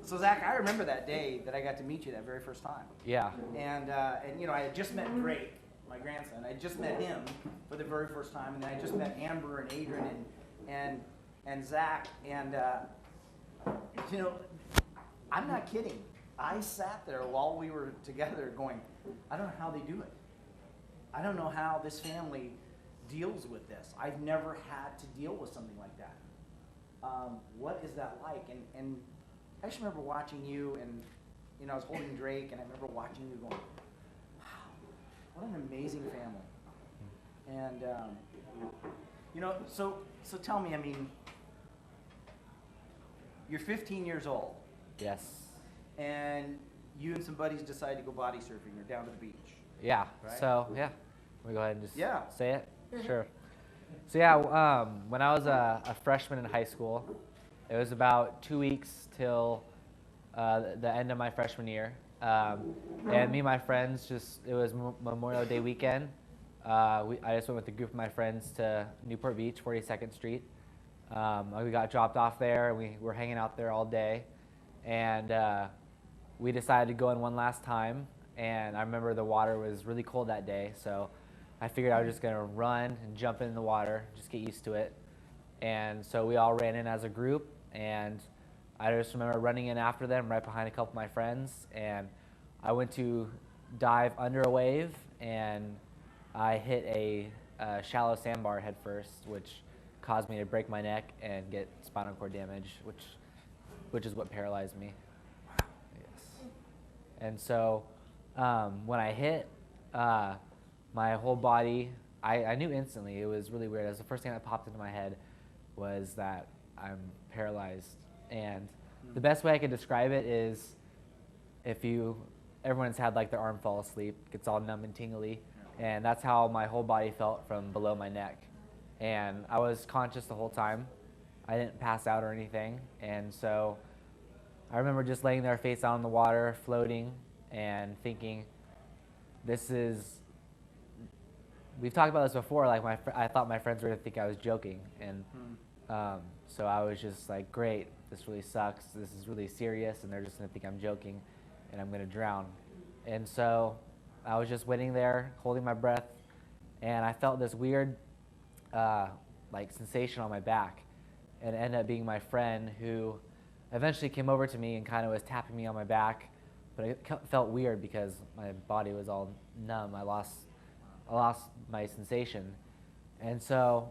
So Zach, I remember that day that I got to meet you that very first time. Yeah. And you know, I had just met Drake, my grandson. I had just met him for the very first time, and then I just met Amber and Adrian and Zack. And you know, I'm not kidding. I sat there while we were together going, I don't know how they do it. I don't know how this family deals with this. I've never had to deal with something like that. What is that like? And I just remember watching you, and you know, I was holding Drake, and I remember watching you going, wow, what an amazing family. And you know, so tell me, I mean, you're 15 years old. Yes. And you and some buddies decide to go body surfing or down to the beach. Yeah. Right? So yeah, we go ahead and just say it. Mm-hmm. Sure. So yeah, when I was a freshman in high school, it was about 2 weeks till the end of my freshman year, and me and my friends it was Memorial Day weekend. I just went with a group of my friends to Newport Beach, 42nd Street. We got dropped off there, and we were hanging out there all day, and we decided to go in one last time. And I remember the water was really cold that day, so I figured I was just gonna run and jump in the water, just get used to it. And so we all ran in as a group, and I just remember running in after them right behind a couple of my friends, and I went to dive under a wave, and I hit a shallow sandbar head first, which caused me to break my neck and get spinal cord damage, which is what paralyzed me. Yes. And so when I hit, my whole body, I knew instantly. It was really weird. It was the first thing that popped into my head was that I'm paralyzed. And the best way I could describe it is everyone's had like their arm fall asleep, gets all numb and tingly, and that's how my whole body felt from below my neck. And I was conscious the whole time. I didn't pass out or anything. And so I remember just laying there face out in the water, floating, and thinking, we've talked about this before, like I thought my friends were going to think I was joking. And so I was just like, great, this really sucks. This is really serious, and they're just going to think I'm joking, and I'm going to drown. And so I was just waiting there, holding my breath, and I felt this weird like sensation on my back. And it ended up being my friend who eventually came over to me and kind of was tapping me on my back, but it felt weird because my body was all numb. I lost my sensation. And so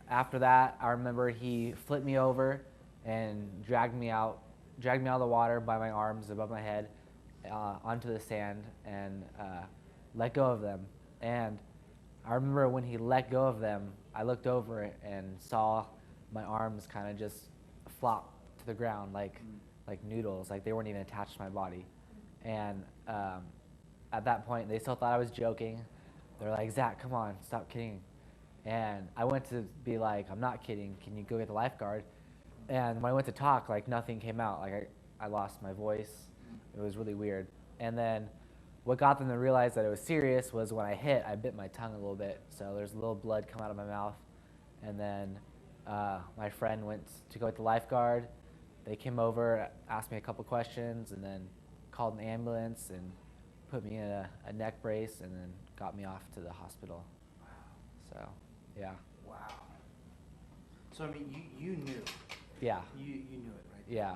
after that, I remember he flipped me over and dragged me out of the water by my arms above my head onto the sand and let go of them. And I remember when he let go of them, I looked over and saw my arms kind of just flop to the ground like noodles, like they weren't even attached to my body. And at that point, they still thought I was joking. They're like, Zach, come on, stop kidding. And I went to be like, I'm not kidding, can you go get the lifeguard? And when I went to talk, like nothing came out. Like I lost my voice. It was really weird. And then what got them to realize that it was serious was when I hit, I bit my tongue a little bit. So there's a little blood come out of my mouth. And then my friend went to go get the lifeguard. They came over, asked me a couple questions, and then called an ambulance and put me in a neck brace and then got me off to the hospital. Wow. So, yeah. Wow. So, I mean, you knew. Yeah. You knew it, right? Yeah.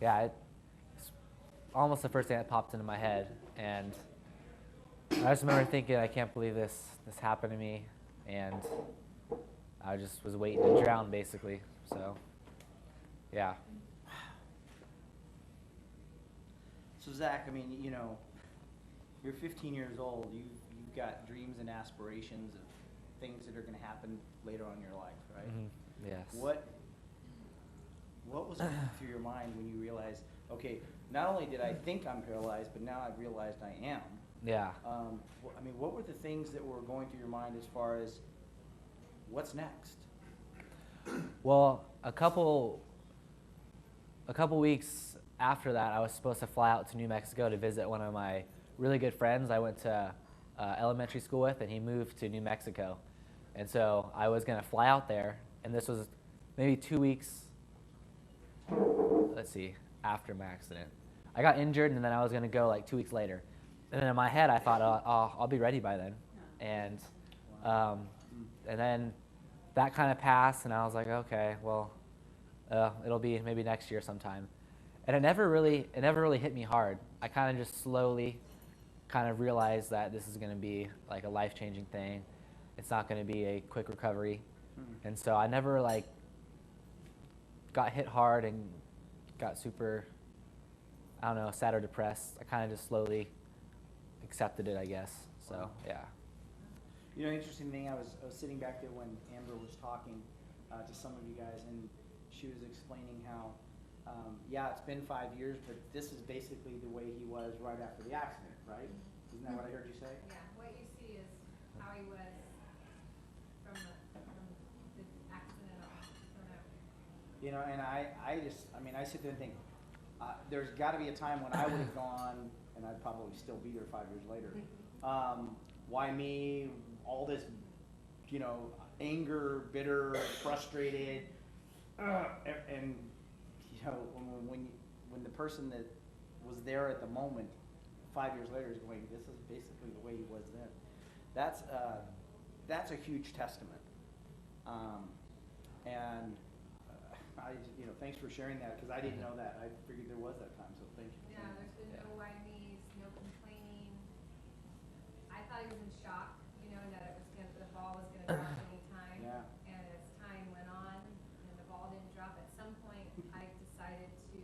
Yeah, it's almost the first thing that popped into my head. And I just remember thinking, I can't believe this happened to me. And I just was waiting to drown, basically. So, yeah. So, Zach, I mean, you know, you're 15 years old. You've got dreams and aspirations of things that are going to happen later on in your life, right? Mm-hmm. Yes. What was going through your mind when you realized, okay, not only did I think I'm paralyzed, but now I've realized I am? Yeah. I mean, what were the things that were going through your mind as far as what's next? Well, a couple weeks after that, I was supposed to fly out to New Mexico to visit one of my really good friends I went to elementary school with, and he moved to New Mexico. And so I was going to fly out there, and this was maybe 2 weeks. Let's see. after my accident. I got injured, and then I was going to go like 2 weeks later. And then in my head, I thought, I'll be ready by then. And then that kind of passed, and I was like, okay, well, it'll be maybe next year sometime. And it never really hit me hard. I kind of just slowly kind of realized that this is going to be like a life-changing thing. It's not going to be a quick recovery. And so I never like got hit hard and got super, I don't know, sad or depressed. I kind of just slowly accepted it, I guess. So, yeah. You know, interesting thing, I was sitting back there when Amber was talking to some of you guys, and she was explaining how, yeah, it's been 5 years, but this is basically the way he was right after the accident, right? Isn't that what I heard you say? Yeah, what you see is how he was from the accident on. You know, and I sit there and think, there's got to be a time when I would have gone, and I'd probably still be there 5 years later. Why me? All this, you know, anger, bitter, frustrated, and you know, when the person that was there at the moment 5 years later is going, this is basically the way he was then. That's a huge testament. And you know, thanks for sharing that, because I didn't know that. I figured there was that time, so thank you. Yeah, there's been no why-me's, no complaining. I thought he was in shock, you know, that the ball was gonna drop any time. Yeah. And as time went on and the ball didn't drop, at some point I decided to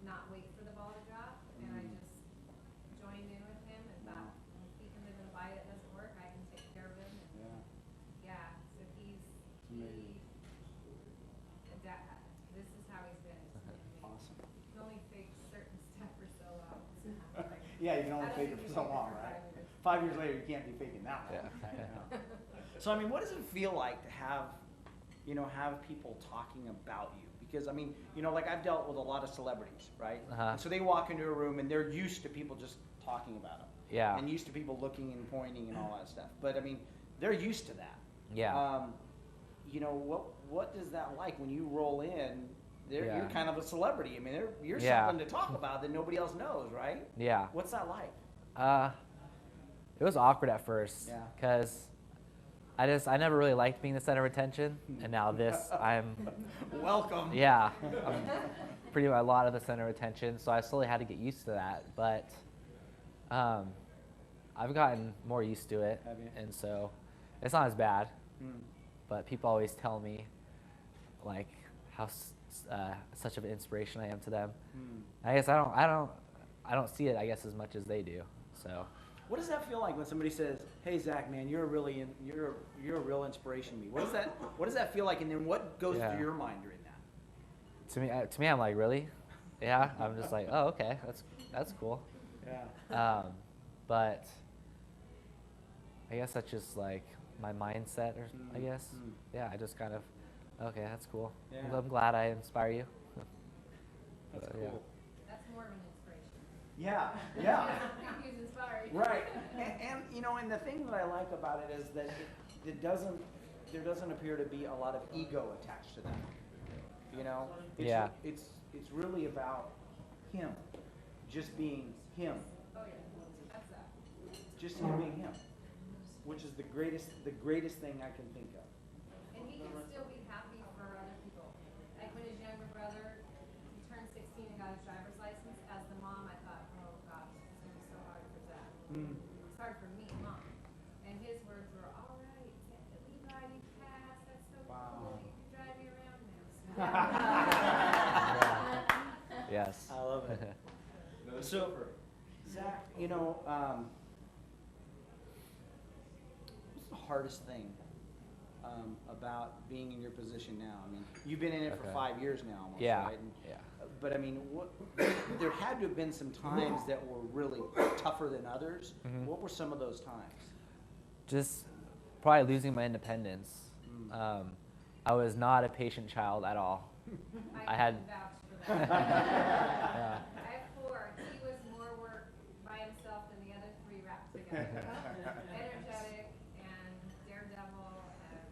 not wait for the ball to drop, and I just joined in with him and thought, if he can live in a body that doesn't work, I can take care of him. And yeah, so amazing. This is how he's been. It's been amazing. Awesome. You can only fake certain stuff for so long. Yeah, you can only I don't fake it think for you so can long, for right? 5 years. 5 years later, you can't be faking that long. Yeah. So I mean, what does it feel like to have, you know, have people talking about you? Because I mean, you know, like I've dealt with a lot of celebrities, right? And so they walk into a room and they're used to people just talking about them. Yeah. And used to people looking and pointing and all that stuff. But I mean, they're used to that. Yeah. You know, what is that like when you roll in? Yeah. You're kind of a celebrity. I mean, you're Yeah. something to talk about that nobody else knows, right? Yeah. What's that like? It was awkward at first. Yeah. Because I never really liked being the center of attention, and now I'm Welcome. Yeah, I'm pretty much a lot of the center of attention, so I slowly had to get used to that. But I've gotten more used to it, Have you? and so it's not as bad. But people always tell me, like, how such of an inspiration I am to them. I guess I don't see it, I guess, as much as they do. So. What does that feel like when somebody says, "Hey, Zack, man, you're a real inspiration to me"? What does that feel like, and then what goes through your mind during that? To me, I'm like, really? Yeah. I'm just like, oh, okay, that's cool. Yeah. But I guess that's just like my mindset, or I guess. Yeah, I just kind of, okay, that's cool. Yeah. I'm glad I inspire you. That's cool. Yeah. That's more of an inspiration. Yeah. He's inspiring. Right. And you know, and the thing that I like about it is that there doesn't appear to be a lot of ego attached to that. You know? It's really about him, just being him. Oh yeah, that's that. Just him being him, which is the greatest thing I can think of. And he can still be happy for other people. Like when his younger brother turned 16 and got his driver's license, as the mom, I thought, oh gosh, this is going to be so hard for Zack. It's hard for me, Mom. And his words were, all right, Levi, you passed. That's so cool. You can drive me around now. Yes. I love it. So, Zack, you know, what's the hardest thing about being in your position now? I mean, you've been in it for 5 years now, almost, Yeah. right? And, Yeah. But I mean, there had to have been some times that were really tougher than others. What were some of those times? Just probably losing my independence. I was not a patient child at all. I had. can vouch for that. Yeah. I have 4. He was more work by himself than the other 3 wrapped together. Energetic and daredevil and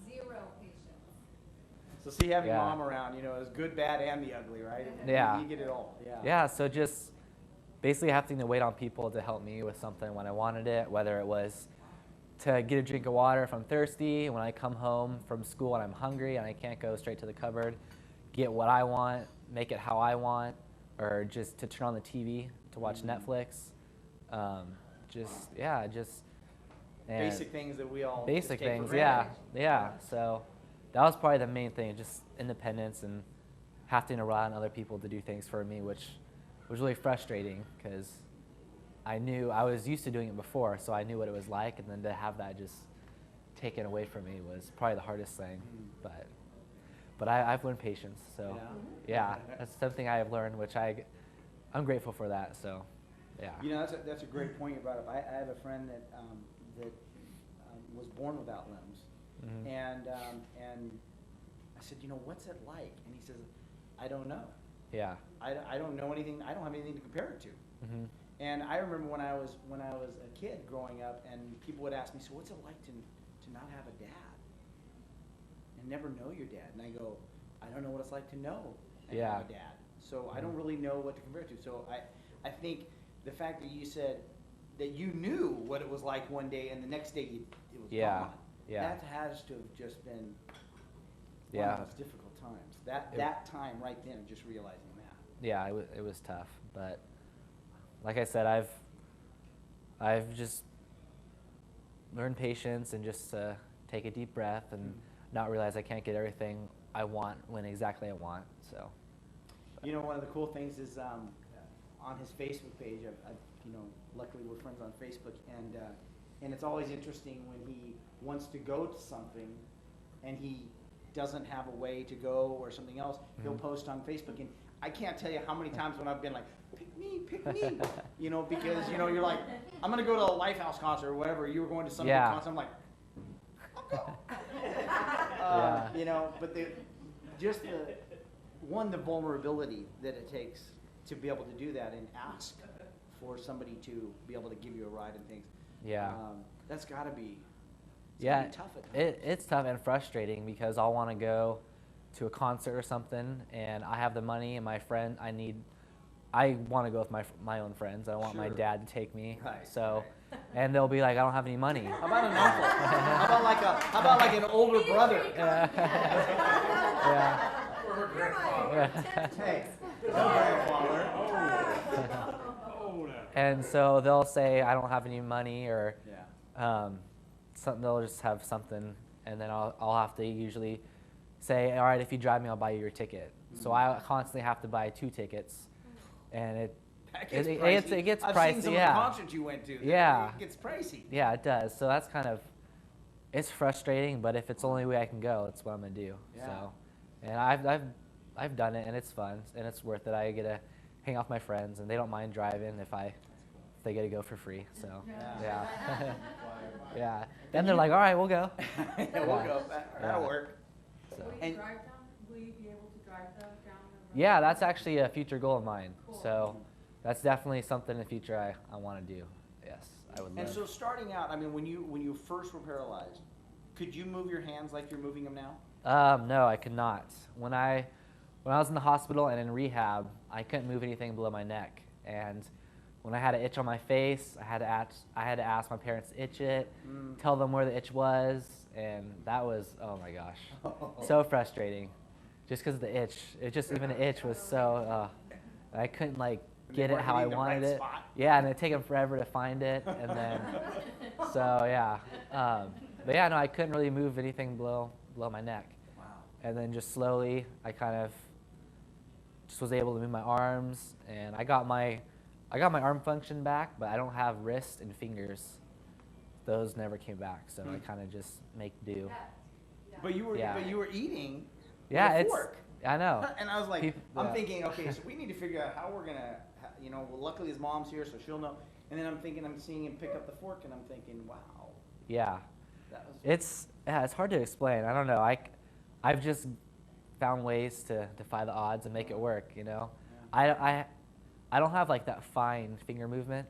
0 patience. So see, having Yeah. mom around, you know, is good, bad, and the ugly, right? Yeah. You get it all. Yeah. Yeah, so just basically having to wait on people to help me with something when I wanted it, whether it was to get a drink of water if I'm thirsty, when I come home from school and I'm hungry and I can't go straight to the cupboard, get what I want, make it how I want, or just to turn on the TV to watch Netflix. And Basic things that we all basic just take for things, yeah, granted. yeah. So that was probably the main thing, just independence and having to rely on other people to do things for me, which was really frustrating because I knew I was used to doing it before, so I knew what it was like, and then to have that just taken away from me was probably the hardest thing. But I've learned patience, so yeah, that's something I have learned, which I'm grateful for that. So yeah. You know, that's a great point you brought up. I have a friend that was born without limbs, and I said, you know, what's it like? And he says, I don't know. Yeah. I don't know anything. I don't have anything to compare it to. And I remember when I was a kid growing up, and people would ask me, so what's it like to not have a dad and never know your dad? And I go, I don't know what it's like to know and have a dad. So I don't really know what to compare it to. So I think the fact that you said that you knew what it was like one day, and the next day it was gone. Yeah. That has to have just been one of those difficult times. That time right then, just realizing that. Yeah, it was tough, but like I said, I've just learned patience and just take a deep breath and not realize I can't get everything I want when exactly I want. So, you know, one of the cool things is on his Facebook page. You know, luckily we're friends on Facebook, and it's always interesting when he wants to go to something, and he doesn't have a way to go or something else. He'll post on Facebook, and I can't tell you how many times when I've been like, pick me, you know, because, you know, you're like, I'm going to go to a Lifehouse concert or whatever. You were going to some big concert. I'm like, I'll go. You know, but the vulnerability that it takes to be able to do that and ask for somebody to be able to give you a ride and things. Yeah. That's got to be tough at times. It's tough and frustrating because I'll want to go to a concert or something, and I have the money, and I want to go with my own friends. I don't want my dad to take me. Right. So, and they'll be like, I don't have any money. How about an uncle? How about like an older brother? Yeah. Or her grandfather. Hey, no grandfather. And so they'll say I don't have any money, or they'll just have something, and then I'll have to usually say, all right, if you drive me, I'll buy you your ticket. So I constantly have to buy 2 tickets, and it gets pricey. I've seen some of the concerts you went to. Yeah. It gets pricey. Yeah, it does. So that's kind of, it's frustrating, but if it's the only way I can go, that's what I'm gonna do. Yeah. So, and I've done it, and it's fun, and it's worth it. I get to hang out with my friends, and they don't mind driving if they get to go for free. So yeah. Yeah. Then they're like, all right, we'll go. We'll go. That'll work. So. Will you drive down? Will you be able to drive down the road? Yeah, that's actually a future goal of mine. Cool. So that's definitely something in the future I want to do. Yes, I would love. And so starting out, I mean, when you first were paralyzed, could you move your hands like you're moving them now? No, I could not. When I was in the hospital and in rehab, I couldn't move anything below my neck. And when I had an itch on my face, I had to ask my parents to itch it, tell them where the itch was, and that was, oh my gosh, so frustrating. Just because of the itch, even the itch was so, I couldn't like get it how I wanted it. Spot. Yeah, and it'd take them forever to find it, and then, so yeah. But yeah, no, I couldn't really move anything below my neck. Wow. And then just slowly, I kind of just was able to move my arms, and I got my arm function back, but I don't have wrist and fingers. Those never came back, so I kind of just make do. But you were eating Yeah, with a it's. fork. I know. And I was like, People- I'm yeah. thinking, okay, so we need to figure out how we're gonna, you know. Well, luckily his mom's here, so she'll know. And then I'm seeing him pick up the fork, and I'm thinking, wow, Yeah, that was. it's hard to explain. I don't know. I've just found ways to defy the odds and make it work. You know, I don't have like that fine finger movement.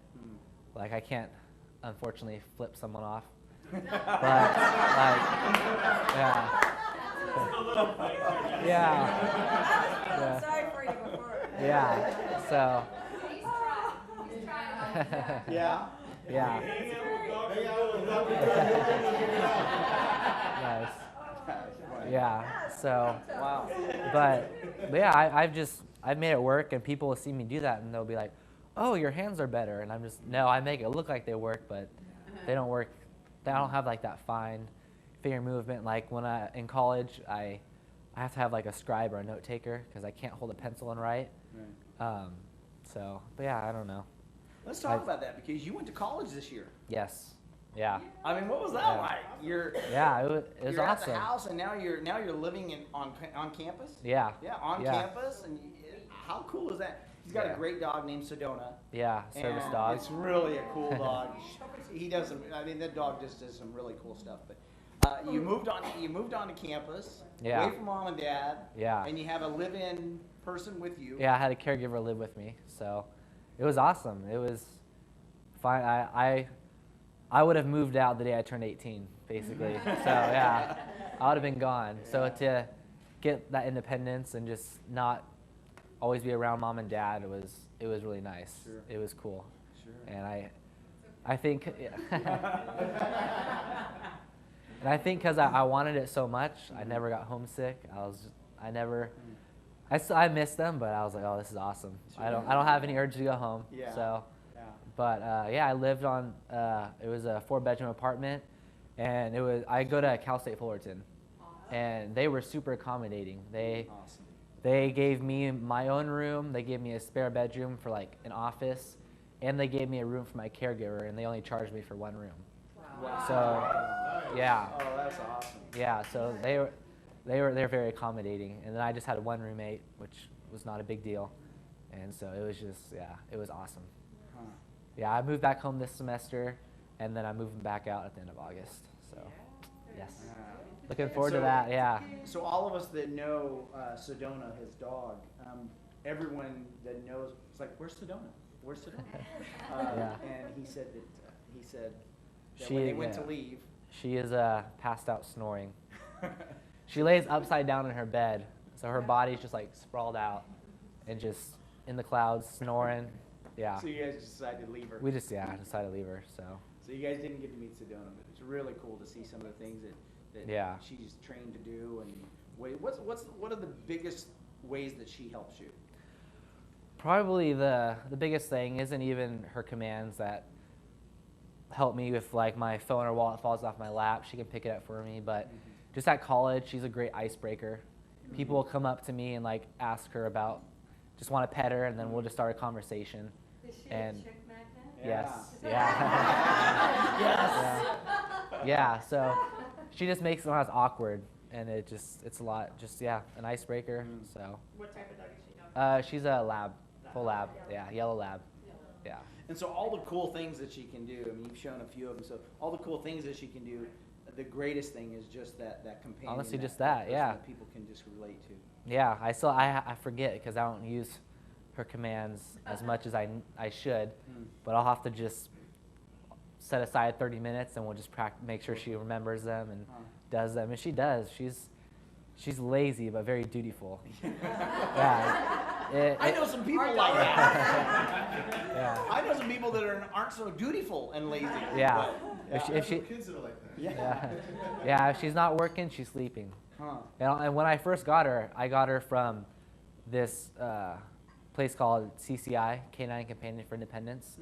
Like I can't, unfortunately, flip someone off. But like, yeah. Yeah. Sorry for you before. Yeah. So. He's trying. He's trying. Yeah. Yeah. Nice. Yeah. So. Wow. But yeah, I've made it work, and people will see me do that, and they'll be like, "Oh, your hands are better," and I'm just, no, I make it look like they work, but they don't work. They don't have like that fine finger movement. Like when in college, I have to have like a scribe or a note taker because I can't hold a pencil and write. Right. So, but yeah, I don't know. Let's talk about that because you went to college this year. Yes. Yeah. I mean, what was that Yeah. like? You're It was you're awesome. at the house, and now you're living on campus. Yeah. Yeah, on Yeah. campus, and how cool is that? He's got a great dog named Sedona. Yeah. Service and dog. It's really a cool dog. He does some. I mean, that dog just does some really cool stuff. But you moved on. You moved on to campus. Yeah. Away from mom and dad. Yeah. And you have a live-in person with you. Yeah, I had a caregiver live with me, so it was awesome. It was fine. I would have moved out the day I turned 18, basically. So yeah, I would have been gone. So to get that independence and just not always be around mom and dad, it was really nice. Sure. It was cool. Sure. And I think and I think because I wanted it so much, I never got homesick. I miss them, but I was like, oh, this is awesome. Sure. I don't have any urge to go home. Yeah. So, Yeah. but yeah, I lived on. It was a 4-bedroom apartment, and I go to Cal State Fullerton, and they were super accommodating. Awesome. They gave me my own room. They gave me a spare bedroom for like an office, and they gave me a room for my caregiver, and they only charged me for one room. Wow. So, yeah. Oh, that's awesome. Yeah, so they're very accommodating, and then I just had one roommate, which was not a big deal, and so it was just, yeah, it was awesome. Huh. Yeah, I moved back home this semester, and then I'm moving back out at the end of August. So, yes, looking forward to that. Yeah. So all of us that know Sedona, his dog, everyone that knows, it's like, where's Sedona? Where's Sedona? Yeah. And he said that She- when they went yeah. to leave. She is passed out snoring. She lays upside down in her bed, so her body's just like sprawled out and just in the clouds snoring. Yeah. So you guys decided to leave her. We just decided to leave her. So So you guys didn't get to meet Sedona, but it's really cool to see some of the things that Yeah. she's trained to do. And what are the biggest ways that she helps you? probably the biggest thing isn't even her commands that help me with like my phone or wallet falls off my lap. She can pick it up for me, but just at college, she's a great icebreaker. People will come up to me and like ask her about, just want to pet her, and then we'll just start a conversation. Is she And- a chick magnet? Yes. Yeah. Yeah. Yeah. So she just makes it sometimes awkward, and it's a lot. Just an icebreaker. So What type of dog is she now? she's a lab, full lab. Yeah, yellow lab. Yeah. And so all the cool things that she can do, I mean, you've shown a few of them. So all the cool things that she can do, the greatest thing is just that companion. Honestly, just that, person yeah. that people can just relate to. Yeah, I forget because I don't use her commands as much as I should, but I'll have to just set aside 30 minutes and we'll just make sure she remembers them and does them. And she does. She's lazy but very dutiful. Yeah. I know some people like that. Yeah. I know some people that aren't so dutiful and lazy. Yeah. But, If she, Kids that are like that. yeah, if she's not working, she's sleeping. Huh. And when I first got her, I got her from this place called CCI, Canine Companion for Independence.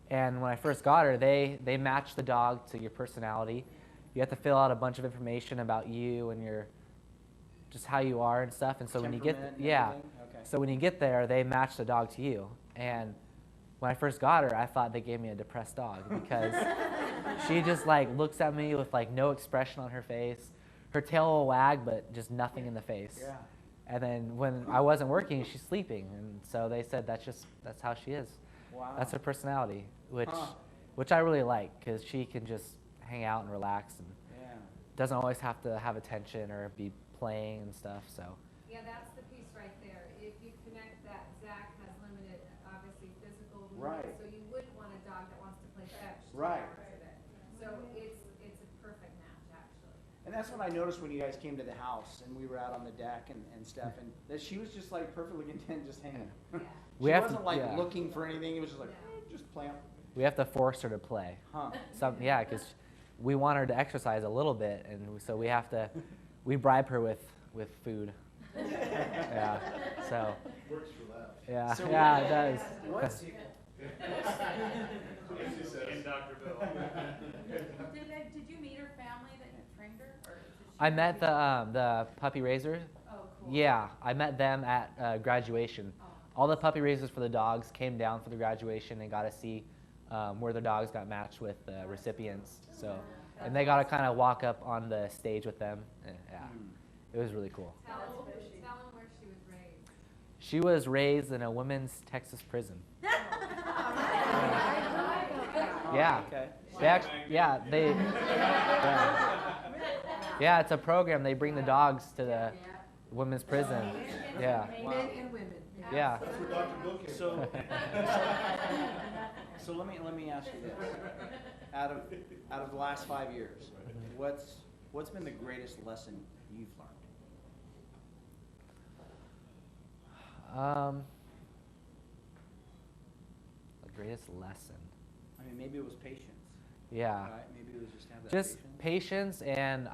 And when I first got her, they match the dog to your personality. You have to fill out a bunch of information about you and just how you are and stuff. And so when you get Temperament and everything? Okay. so when you get there, they match the dog to you. And when I first got her, I thought they gave me a depressed dog because she just like looks at me with like no expression on her face. Her tail will wag, but just nothing in the face. Yeah. And then when I wasn't working, she's sleeping, and so they said that's how she is. Wow. That's her personality, which Huh. which I really like because she can just hang out and relax and Yeah. doesn't always have to have attention or be playing and stuff. So Yeah, that's the piece right there. If you connect that, Zack has limited, obviously, physical movement, Right. so you wouldn't want a dog that wants to play fetch 2 Right. hours a day. So it's a perfect match, actually. And that's what I noticed when you guys came to the house and we were out on the deck and stuff, and that she was just like perfectly content just hanging. Yeah. We She have wasn't to, like yeah. looking for anything. It was just like, Yeah. just plant. We have to force her to play. Huh. Yeah, because we want her to exercise a little bit, and so we have to. We bribe her with food. Yeah. So. Works for that. Yeah. So Yeah, it does. What's And Dr. Bill. Did you meet her family that you trained her, or did she? I met the puppy raisers. Oh, cool. Yeah, I met them at graduation. Oh. All the puppy raisers for the dogs came down for the graduation and got to see where their dogs got matched with the recipients. So, and they got to kind of walk up on the stage with them. Yeah, it was really cool. Tell them where she was raised. She was raised in a women's Texas prison. Yeah. Okay. Yeah, it's a program. They bring the dogs to the women's prison. Yeah. Men and women. Yeah. That's where Dr. Bill came So, from. so let me ask you this: out of the last 5 years, what's been the greatest lesson you've learned? The greatest lesson. I mean, maybe it was patience. Yeah. Right? Maybe it was just have that Just patience, and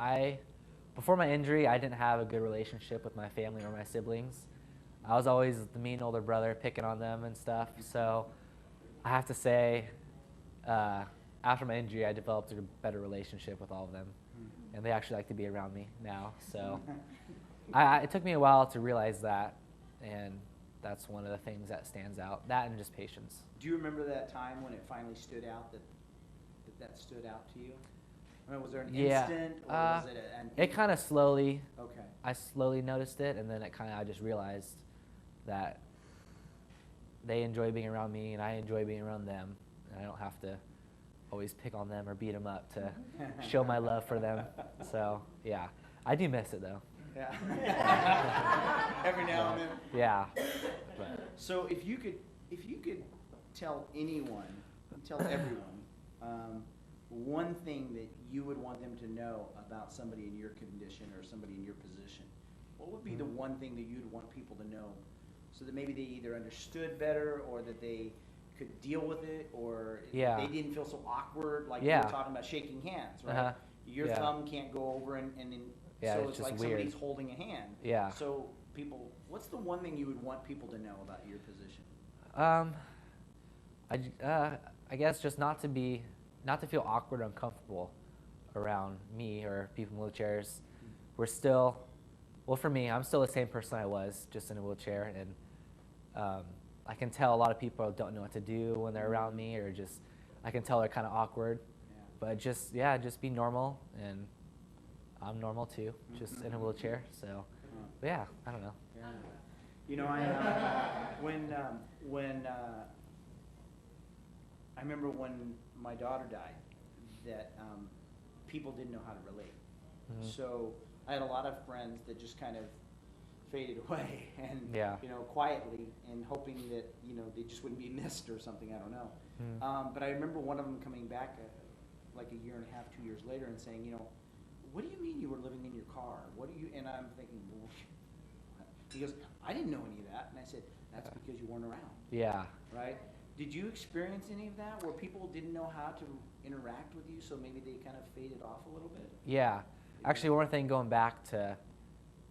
before my injury, I didn't have a good relationship with my family or my siblings. I was always the mean older brother picking on them and stuff. So I have to say, after my injury, I developed a better relationship with all of them, and they actually like to be around me now. So it took me a while to realize that, and that's one of the things that stands out. That and just patience. Do you remember that time when it finally stood out that stood out to you? I mean, was there an Yeah. instant, or was it an? It kind of slowly. Okay. I slowly noticed it, and then I just realized that they enjoy being around me, and I enjoy being around them, and I don't have to always pick on them or beat them up to show my love for them. So yeah, I do miss it though. Yeah. Every now and then. Yeah. But, So if you could tell everyone, one thing that you would want them to know about somebody in your condition or somebody in your position, what would be the one thing that you'd want people to know, so that maybe they either understood better, or that they could deal with it, or Yeah. they didn't feel so awkward, like you Yeah. were talking about shaking hands, right? Uh-huh. Your Yeah. thumb can't go over, and Yeah, so it's it's just like weird. somebody's holding a hand. Yeah. So people, what's the one thing you would want people to know about your position? I guess just not to feel awkward or uncomfortable around me or people in wheelchairs. We're still, well, for me, I'm still the same person I was, just in a wheelchair, and I can tell a lot of people don't know what to do when they're around me, or just, I can tell they're kind of awkward. Yeah. But just be normal, and I'm normal too, just in a wheelchair. So, but yeah, I don't know. Yeah. You know, I remember when my daughter died, that people didn't know how to relate. Mhm. So I had a lot of friends that just kind of faded away, and Yeah. quietly, and hoping that they just wouldn't be missed or something. I don't know. But I remember one of them coming back like a year and a half, 2 years later, and saying, what do you mean you were living in your car? What do you? And I'm thinking, well, he goes, I didn't know any of that. And I said, that's because you weren't around, Yeah. right? Did you experience any of that, where people didn't know how to interact with you, so maybe they kind of faded off a little bit? Yeah. Actually, one thing, going back to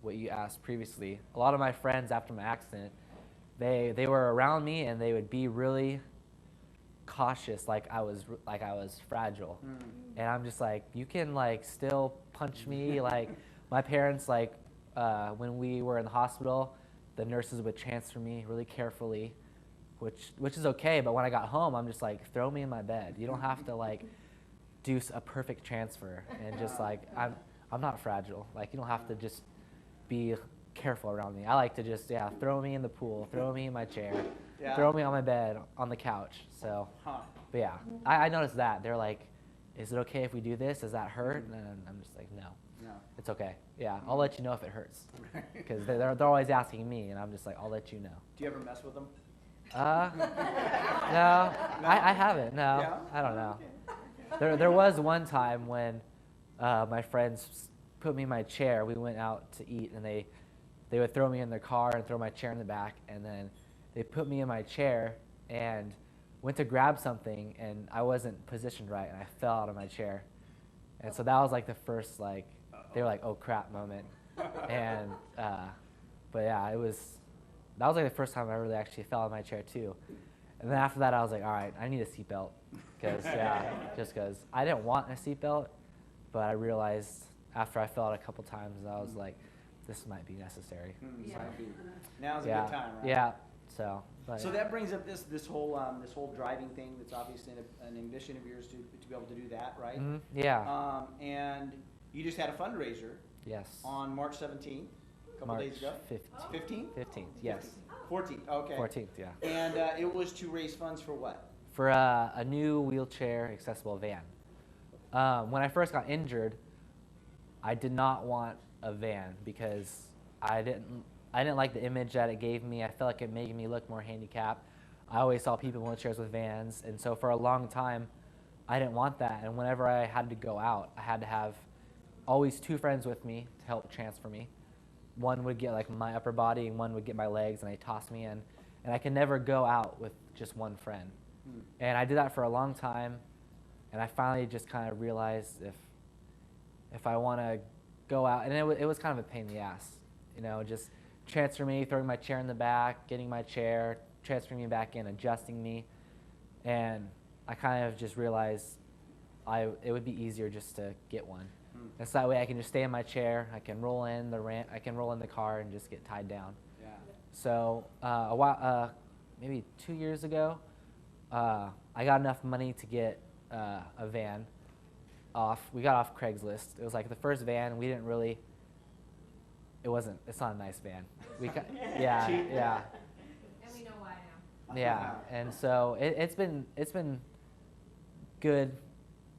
what you asked previously, a lot of my friends after my accident, they were around me, and they would be really cautious, like I was fragile. And I'm just like, you can still punch me. Like my parents, when we were in the hospital, the nurses would transfer me really carefully, which is okay. But when I got home, I'm just like, throw me in my bed. You don't have to do a perfect transfer, and just I'm not fragile. You don't have to just be careful around me. I like to just throw me in the pool, throw me in my chair, throw me on my bed, on the couch. So, but yeah, I noticed that they're like, is it okay if we do this? Does that hurt? And I'm just like, no, it's okay. Yeah, I'll let you know if it hurts, because they're always asking me, and I'm just like, I'll let you know. Do you ever mess with them? No, I haven't. No, Yeah? I don't know. Okay. There was one time when my friends put me in my chair. We went out to eat, and they would throw me in their car and throw my chair in the back, and then they put me in my chair and went to grab something, and I wasn't positioned right, and I fell out of my chair. And so that was like the first, like, they were like, oh crap moment. And, but yeah, that was like the first time I really actually fell out of my chair too. And then after that, I was like, all right, I need a seatbelt. Just because I didn't want a seatbelt, but I realized after I fell out a couple times, I was like, this might be necessary. Yeah. Now's a Yeah, good time, right? yeah. So, but So that brings up this whole driving thing. That's obviously an ambition of yours to be able to do that, right? Yeah. And you just had a fundraiser Yes. on March 17th, a couple March days ago. 15th. 15th? 15th, yes. 14th. Okay. 14th, yeah. And it was to raise funds for what? For a new wheelchair accessible van. When I first got injured, I did not want a van because I didn't like the image that it gave me. I felt like it made me look more handicapped. I always saw people in wheelchairs with vans, and so for a long time, I didn't want that. And whenever I had to go out, I had to have always two friends with me to help transfer me. One would get like my upper body, and one would get my legs, and they toss me in. And I could never go out with just one friend. And I did that for a long time, and I finally just kind of realized if I want to go out, and it was kind of a pain in the ass, you know, just transfer me, throwing my chair in the back, getting my chair, transferring me back in, adjusting me, and I kind of just realized it would be easier just to get one. And so that way I can just stay in my chair, I can roll in the ramp, I can roll in the car and just get tied down. Yeah. So maybe 2 years ago, I got enough money to get a van off. We got off Craigslist. It was like the first van. We didn't really. It's not a nice van. Yeah. And we know why now. Yeah. And so it's been good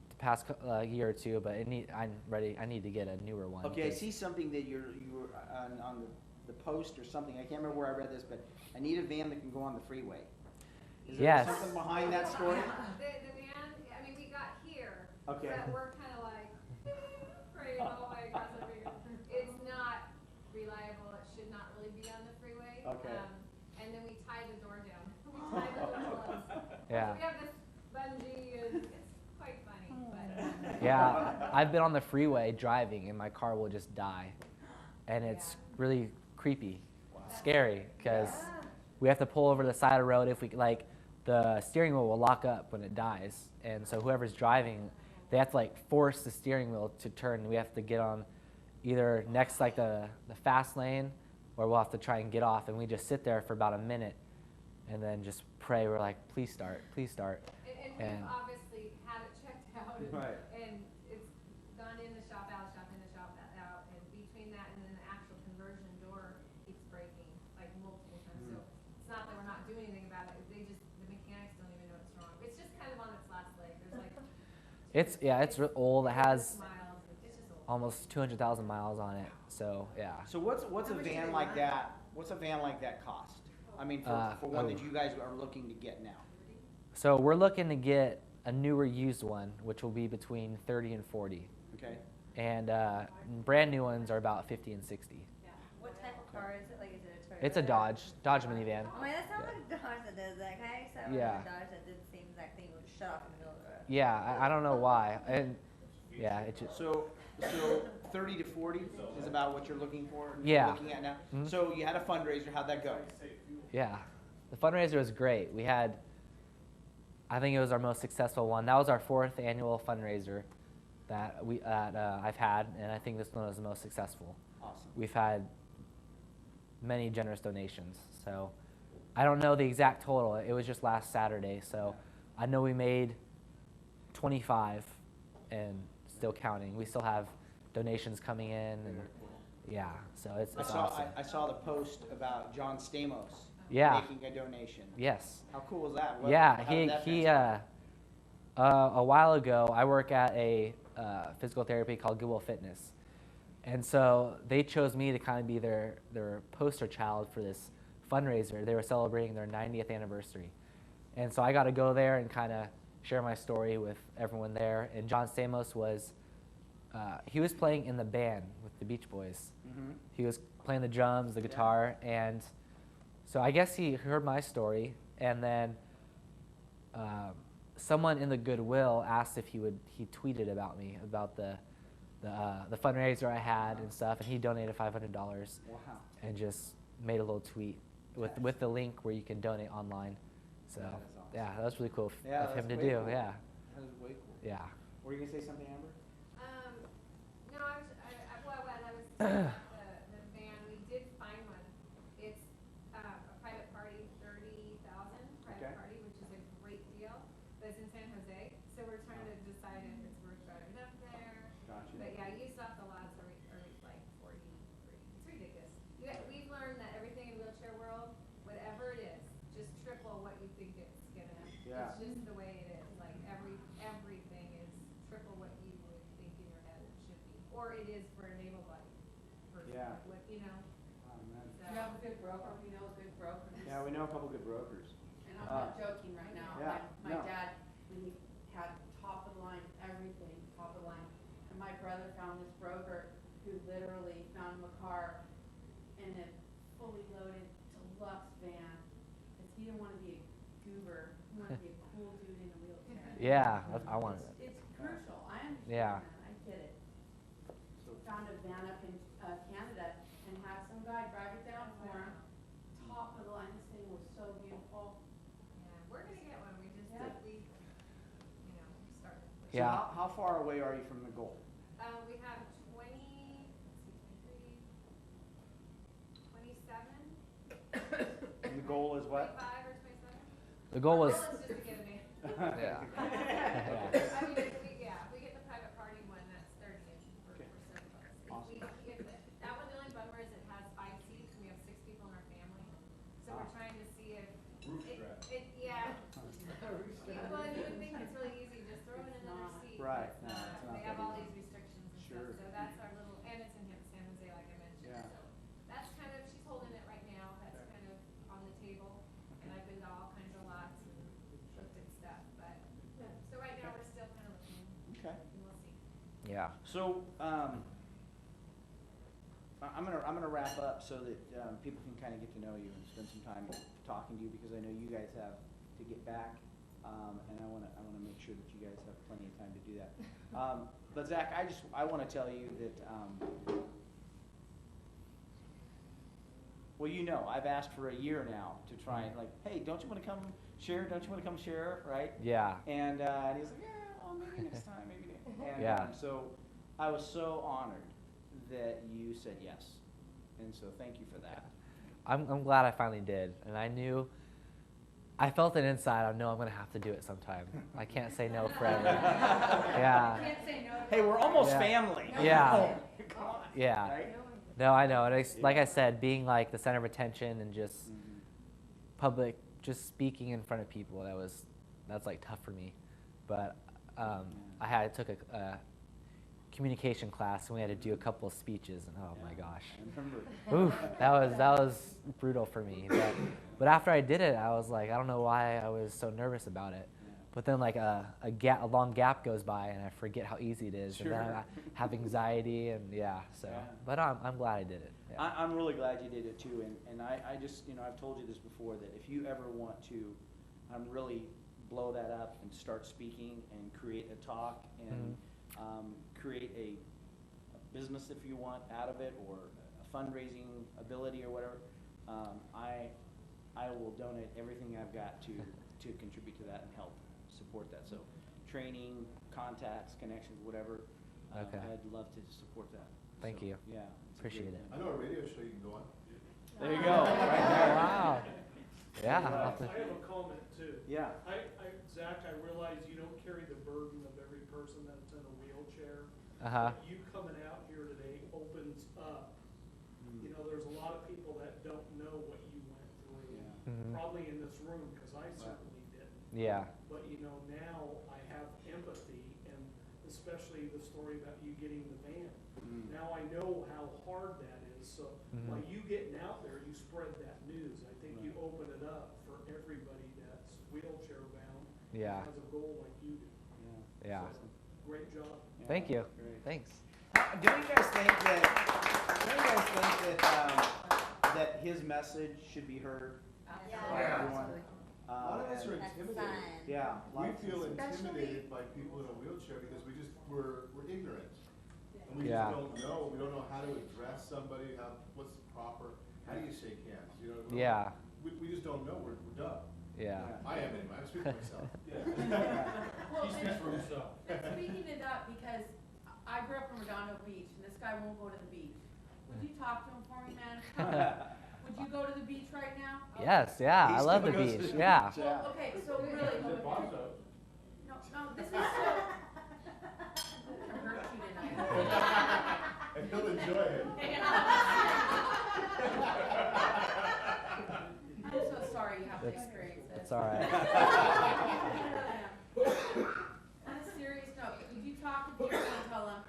the past year or two, but I'm ready. I need to get a newer one. Okay, I see something that you were on the post or something. I can't remember where I read this, but I need a van that can go on the freeway. Is there Yes. something behind that story? The van, I mean, we got here, Okay. but we're kind of like, praying, oh my gosh, it's not reliable, it should not really be on the freeway. Okay. And then we tied the door down. We tied the door closed. Yeah. So we have this bungee, and it's quite funny, but. Yeah. I've been on the freeway driving, and my car will just die, and it's really creepy, scary, because we have to pull over the side of the road if we like. The steering wheel will lock up when it dies, and so whoever's driving, they have to like force the steering wheel to turn. We have to get on either next like the fast lane, or we'll have to try and get off, and we just sit there for about a minute and then just pray. We're like, please start, please start. And we've obviously had it checked out, Right. and it's gone in the shop, out, in the shop, out, and between that and then the actual conversion door keeps breaking like multiple times. So it's not that we're not doing anything about it. The mechanics don't even know it's wrong. It's just kind of on its last leg. There's like It's old. It has miles. It's just old. almost 200,000 miles on it. So yeah. So what's a van like that? What's a van like that cost? I mean, for one that you guys are looking to get now. So we're looking to get a newer used one, which will be between 30 and 40. Okay. And brand new ones are about 50 and 60. Yeah. What type of car is it? Like, is it a Toyota? It's a Dodge minivan. Oh my, that sounds like a Dodge that does that. Can I used to have Yeah. a Dodge that did the same exact thing, would shut off in the middle of the road. Yeah, I don't know why. And yeah, it just So 30 to 40 is about what you're looking for. Yeah. Looking at now. Mhm. So you had a fundraiser. How'd that go? yeah. The fundraiser was great. We had, I think it was our most successful one. That was our 4th annual fundraiser that I've had, and I think this one was the most successful. Awesome. We've had many generous donations. So I don't know the exact total. It was just last Saturday. So I know we made 25 and still counting. We still have donations coming in. And yeah, so it's awesome. I saw the post about John Stamos Yeah. making a donation. Yes. How cool was that? Yeah, how did that he transpire? a while ago, I work at a physical therapy called Goodwill Fitness. And so they chose me to kind of be their poster child for this fundraiser. They were celebrating their 90th anniversary. And so I got to go there and kind of share my story with everyone there. And John Stamos was he was playing in the band with the Beach Boys. Mm-hmm. He was playing the drums, the guitar, and so I guess he heard my story, and then someone in the Goodwill asked if he tweeted about me, about the fundraiser I had and stuff, and he donated $500 Wow. and just made a little tweet with the link where you can donate online. So That is awesome. yeah, that was really cool Yeah, of him to that's way do. cool. Yeah, That is way cool. yeah. Were you gonna say something, Amber? No, well, I was talking about the van, we did find one. It's a private party, 30,000 Okay. private party, which is a great deal, but it's in San Jose, so we're trying to decide if it's worth driving up there. Gotcha. But yeah, used off the lots are like 43. It's ridiculous. We've learned that everything in wheelchair world, whatever it is, just triple what you think it's gonna. Yeah. It's just the way it is. Like everything is triple what you would think in your head it should be, or it is for an able-bodied person. Yeah. Like what, you know. Oh, man. So. You have a good broker, we know a good broker. Yeah, we know a couple good brokers. And I'm not joking right now. Yeah, My no. dad, when he had top of the line, everything, top of the line. And my brother found this broker who literally found him a car in a fully loaded deluxe van. Cause he didn't wanna be a goober, he wanted to be a cool dude in a wheelchair. Yeah, I wanted it. It's crucial, I understand Yeah. that, I get it. Found a van up in Canada and had some guy drive it down for him. Top of the line, this thing was so beautiful. Yeah, we're gonna get one. We just Yeah. started. So Yeah. how far away are you from the goal? We have 27. And the goal is what? 25 or 27. The goal was. Our goal is just to get a van. Yeah. I mean, if we get the private party one, that's 30. Okay. We're so close. Awesome. That one, the only bummer is it has 5 seats, and we have 6 people in our family. So we're trying to see if. Roof strap. Yeah. Well, you would think it's really easy, just throw in another seat. Right. It's No, it's not They have that all easy. these restrictions and Sure. stuff, so that's our little, and it's in San Jose, like I mentioned, Yeah. so. That's kind of, she's holding it right now, that's Okay. kind of on the table, and I've been to all kinds of lots and looked at stuff, but, so right now, we're still kind of looking, Okay. and we'll see. Yeah. So, I'm gonna wrap up so that people can kind of get to know you and spend some time talking to you, because I know you guys have to get back, and I wanna make sure that you guys have plenty of time to do that. But Zach, I wanna tell you that, well, you know, I've asked for a year now to try and like, hey, don't you wanna come share? Don't you wanna come share, right? Yeah. And he's like, yeah, well, maybe next time, maybe next. And Yeah. so I was so honored that you said yes, and so thank you for that. I'm glad I finally did, and I felt it inside. I know I'm gonna have to do it sometime. I can't say no forever. Yeah. Can't say no to Hey, we're almost Yeah. family. Yeah. Come on. Yeah. Right? No, I know. And like I said, being like the center of attention and just public, just speaking in front of people, that's like tough for me. But I took a communication class, and we had to do a couple of speeches, and oh my gosh. I remember. Oof, that was brutal for me. But after I did it, I was like, I don't know why I was so nervous about it. Yeah. But then like a long gap goes by, and I forget how easy it is, and then Sure. I have anxiety, and yeah. So, Yeah. but I'm glad I did it. Yeah. I'm really glad you did it too, and I just, you know, I've told you this before, that if you ever want to really blow that up and start speaking and create a talk and create a business, if you want, out of it, or a fundraising ability or whatever, I will donate everything I've got to contribute to that and help support that. So training, contacts, connections, whatever, Okay. I'd love to support that. Thank So, you. Yeah. it's a Appreciate great it. I know a radio show you can go on. There you go, right there. Wow. Yeah. I I'll have to- I have a comment too. Yeah. Zach, I realize you don't carry the burden of every person that's in a wheelchair. Uh-huh. But you coming out here today opens up, you know, there's a lot of people that don't know what you went through. Yeah. Mhm. Probably in this room, because I certainly didn't. Yeah. But, you know, now I have empathy, and especially the story about you getting the van. Now I know how hard that is, so by you getting out there, you spread that news. I think you open it up for everybody that's wheelchair bound. Yeah. Has a goal like you do. Yeah. Yeah. So, great job. Thank you. Great. Thanks. Do you guys think that his message should be heard by Yeah. everyone? A lot of us are That's intimidated. fine. Yeah. We feel Especially- intimidated by people in a wheelchair because we're ignorant. And we Yeah. just don't know, we don't know how to address somebody, what's proper, how do you shake hands, you know? Yeah. We just don't know, we're dumb. Yeah. I am anyway, I'm speaking for myself. Well, He speaks for himself. and speaking to that, because I grew up in Redondo Beach, and this guy won't go to the beach. Would you talk to him for me, man? Would you go to the beach right now? Yes. Yeah. I He love the still goes to beach. the Yeah. beach. Well, okay, so really, He's at Bonzo's. no, this is so. I'm gonna hurt you tonight. And he'll enjoy it. I'm so sorry you have to experience this. It's all right. On a serious note, would you talk to people and tell them,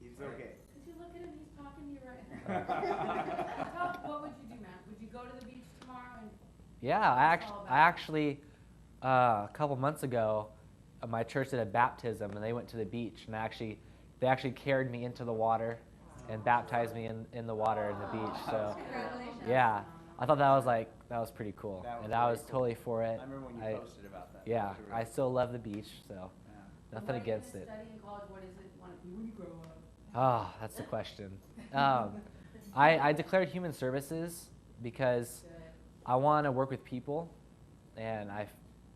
He's okay. could you look at him, he's talking to you right now. What would you do, man? Would you go to the beach tomorrow and? Yeah. I actually a couple months ago, my church did a baptism, and they went to the beach, and they actually carried me into the water and baptized me in the water in the beach. So Congratulations. yeah, I thought that was pretty cool, That was and I very was cool. totally for it. I remember when you posted about that. Yeah, That was I really still love the beach, so cool. nothing What are you against gonna it. study in college? What is it you want to be when you grow up? Oh, that's the question. I declared human services because Good. I want to work with people, and I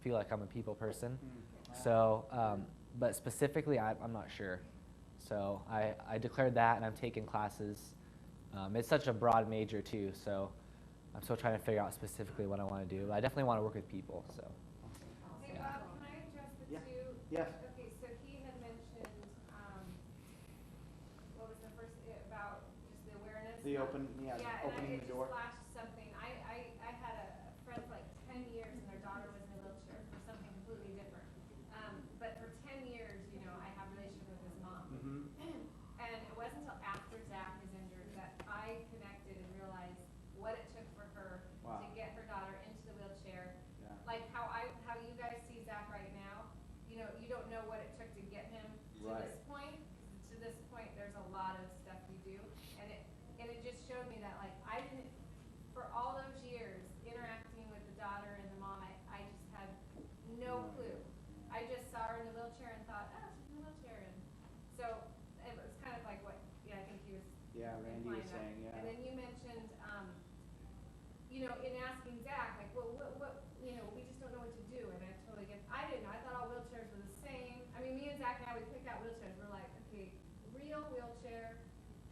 feel like I'm a people person. So, but specifically, I'm not sure. So I declared that, and I'm taking classes. It's such a broad major too, so I'm still trying to figure out specifically what I want to do. But I definitely want to work with people. So Hey, Yeah. Bob, can I address the Yeah. two? Yes. Okay, so he had mentioned, what was the first, about just the awareness? The opening and the door. it just flashed something. I had a friend for like 10 years and their daughter was in a wheelchair for something completely different. But for 10 years, you know, I have a relationship with his mom. Mm-hmm. And it wasn't until after Zack was injured that I connected and realized what it took for her Wow. to get her daughter into the wheelchair. Yeah. Like how you guys see Zack right now, you know, you don't know what it took to get him to Right. this point. To this point, there's a lot of stuff we do, and it just showed me that like I didn't, for all those years interacting with the daughter and the mom, I just had no clue. I just saw her in the wheelchair and thought, oh, she's in the wheelchair, and so it was kind of like what, I think he was Yeah, Randy was implying that. saying, yeah. And then you mentioned, you know, in asking Zack, like, well, what, you know, we just don't know what to do, and I totally get, I didn't know, I thought all wheelchairs were the same. I mean, me and Zack now, we picked out wheelchairs, we're like, okay, real wheelchair,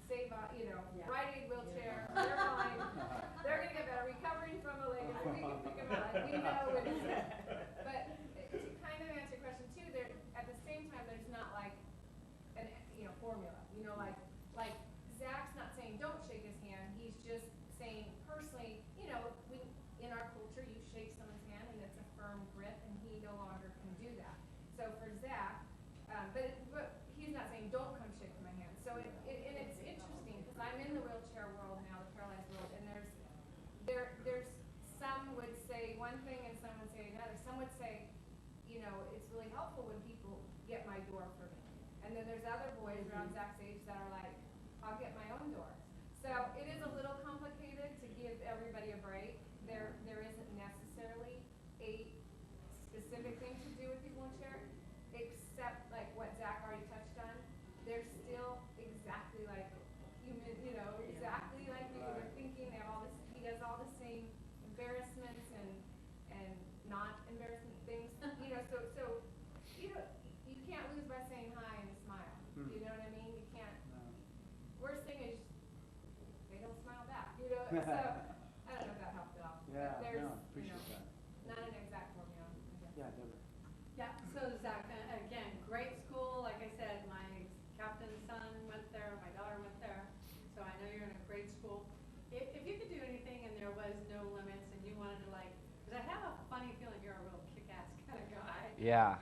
save, you know, Yeah. Rite Aid wheelchair, they're fine, they're gonna get better, recovering from a leg, injury, we can pick them out, like, we know what it is. But to kind of answer your question too, there, at the same time, there's not like an, you know, formula, you know, like Zack's not saying don't shake his hand, he's just saying personally, you know, we, in our culture, you shake someone's hand and it's a firm grip and he no longer can do that. So for Zack, but he's not saying don't come shake my hand. So and it's interesting because I'm in the wheelchair world now, the paralyzed world, and there's some would say one thing and some would say another. Some would say, you know, it's really helpful when people get my door for me. And then there's other boys around Zack's age that are like, I'll get my own door. So it is a little complicated to give everybody a break. There isn't necessarily a specific thing to do with people in wheelchair, except like what Zack already touched on. They're still exactly like human, you know, exactly like me. They're thinking, they have all this, he does all the same embarrassments and not embarrassment things, you know, so you know, you can't lose by saying hi and smile. You know what I mean? You can't. Worst thing is they don't smile back, you know. So I don't know if that helped at all. Yeah, But there's, no, you appreciate know, that. not an exact formula. I guess. Yeah, Deborah. Yeah, so Zack, again, great school, like I said, my captain's son went there, my daughter went there, so I know you're in a great school. If you could do anything and there was no limits and you wanted to like, because I have a funny feeling you're a real kick-ass kind of guy. yeah.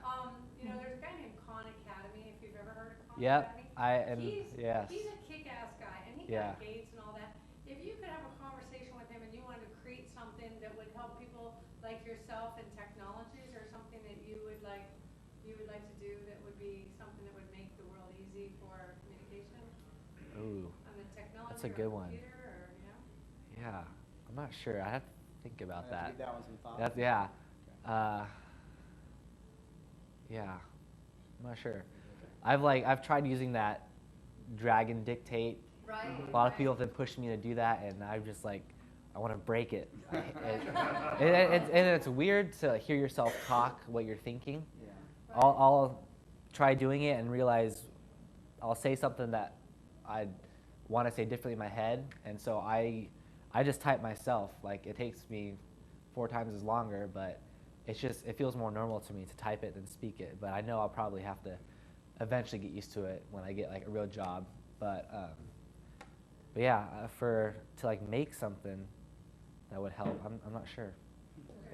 You know, there's a guy named Khan Academy, if you've ever heard of Khan Yep. Academy. Yes. He's a kick-ass guy, and he Yeah. got gates and all that. If you could have a conversation with him and you wanted to create something that would help people like yourself in technologies or something that you would like, you would like to do that would be something that would make the world easy for communication? Ooh, On the technology that's a or good one. computer or, you know? Yeah, I'm not sure. I have to think about I have to that. give that one some thought. That's, yeah. Yeah, I'm not sure. I've tried using that drag and dictate. Right. A lot of people have been pushing me to do that, and I'm just like, I want to break it. And it's weird to hear yourself talk what you're thinking. Yeah. I'll try doing it and realize I'll say something that I want to say differently in my head, and so I just type myself. Like, it takes me 4 times as longer, but it feels more normal to me to type it than speak it. But I know I'll probably have to eventually get used to it when I get like a real job. But yeah, to like make something that would help, I'm not sure.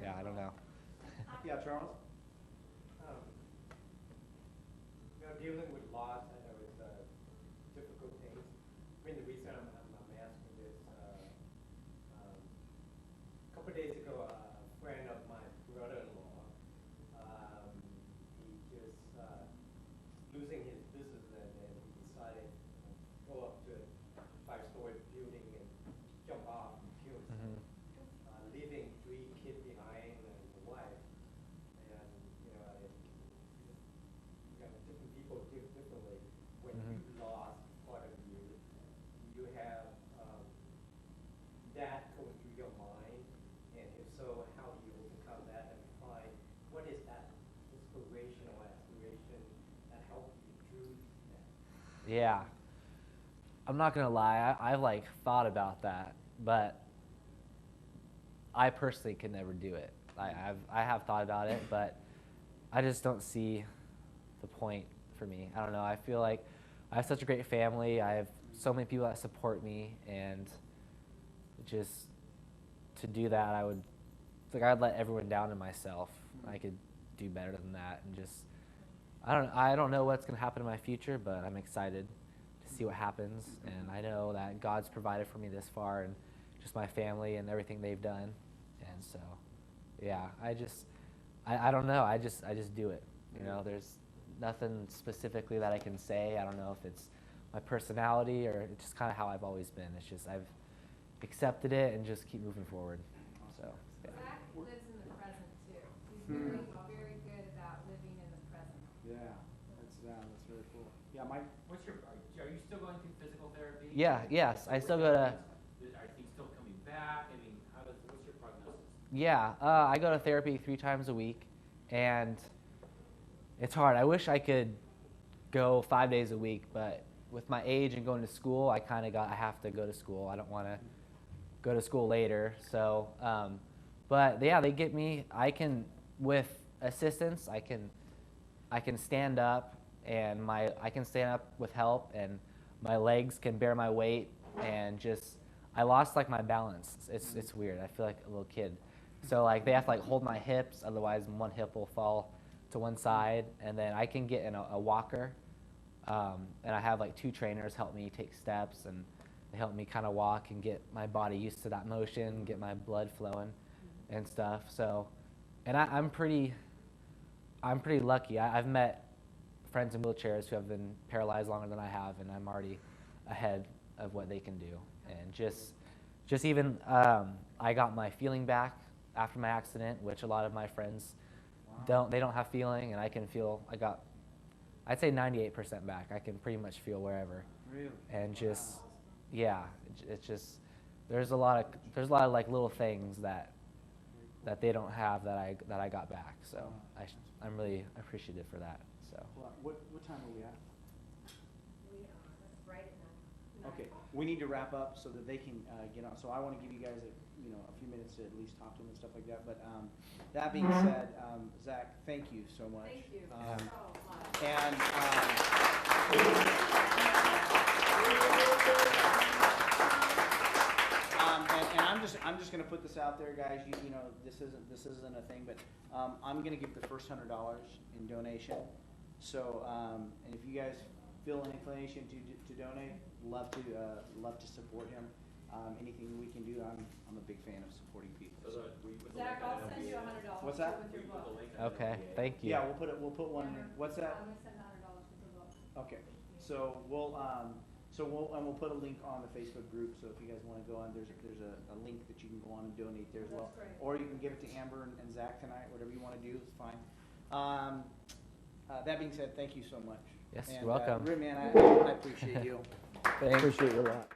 Yeah, I don't know. Yeah, Charles? Dealing with loss, I know it's a difficult thing. I mean, the reason I'm asking this, a couple of days ago, a friend of my brother-in-law, he just losing his business, and he decided to go up to a 5-story building and jump off and kill himself, leaving 3 kids behind and a wife. And different people do differently. When you lost part of you, you have that going through your mind, and if so, how do you overcome that and find what is that inspiration or aspiration that helped you through that? Yeah. I'm not gonna lie, I've like thought about that, but I personally could never do it. I have thought about it, but I just don't see the point for me. I don't know. I feel like I have such a great family. I have so many people that support me, and just to do that, I'd let everyone down to myself. I could do better than that, and just I don't know what's gonna happen in my future, but I'm excited to see what happens, and I know that God's provided for me this far, and just my family and everything they've done, and so yeah, I don't know. I just do it. You know, there's nothing specifically that I can say. I don't know if it's my personality or it's just kind of how I've always been. It's just I've accepted it and just keep moving forward. So yeah. Zack lives in the present too. He's very, very good about living in the present. Yeah, that's very cool. Yeah, Mike? Are you still going through physical therapy? Yeah, yes, I still go to. Are things still coming back? I mean, what's your prognosis? Yeah, I go to therapy 3 times a week, and it's hard. I wish I could go 5 days a week, but with my age and going to school, I have to go to school. I don't want to go to school later. So, but yeah, they get me. With assistance, I can stand up, and I can stand up with help, and my legs can bear my weight, and I lost like my balance. It's weird. I feel like a little kid. So like they have to like hold my hips, otherwise one hip will fall to one side, and then I can get in a walker, and I have like 2 trainers help me take steps, and they help me kind of walk and get my body used to that motion, get my blood flowing and stuff. So, and I'm pretty lucky. I've met friends in wheelchairs who have been paralyzed longer than I have, and I'm already ahead of what they can do. And just even I got my feeling back after my accident, which a lot of my friends don't have feeling, and I can feel. I'd say 98% back. I can pretty much feel wherever. Really? And yeah, it's just there's a lot of like little things that they don't have that I got back. So I'm really appreciative for that. So. What time are we at? We are right at 9. Okay, we need to wrap up so that they can get on. So I want to give you guys a few minutes to at least talk to them and stuff like that. But that being said, Zack, thank you so much. Thank you so much. And I'm just gonna put this out there, guys. You know this isn't a thing, but I'm gonna give the first $100 in donation. So and if you guys feel an inclination to donate, love to support him. Anything we can do, I'm a big fan of supporting people. So So. we would Zack, look at I'll send you $100. What's that? With your book. Okay, thank you. Yeah, we'll put one in. What's that? I'm gonna send $100 with the book. Okay, so we'll put a link on the Facebook group, so if you guys wanna go on, there's a link that you can go on and donate there as well. That's great. Or you can give it to Amber and Zach tonight, whatever you wanna do, it's fine. That being said, thank you so much. Yes, And, you're welcome. Rue, man, I appreciate you. Thanks. Appreciate you a lot.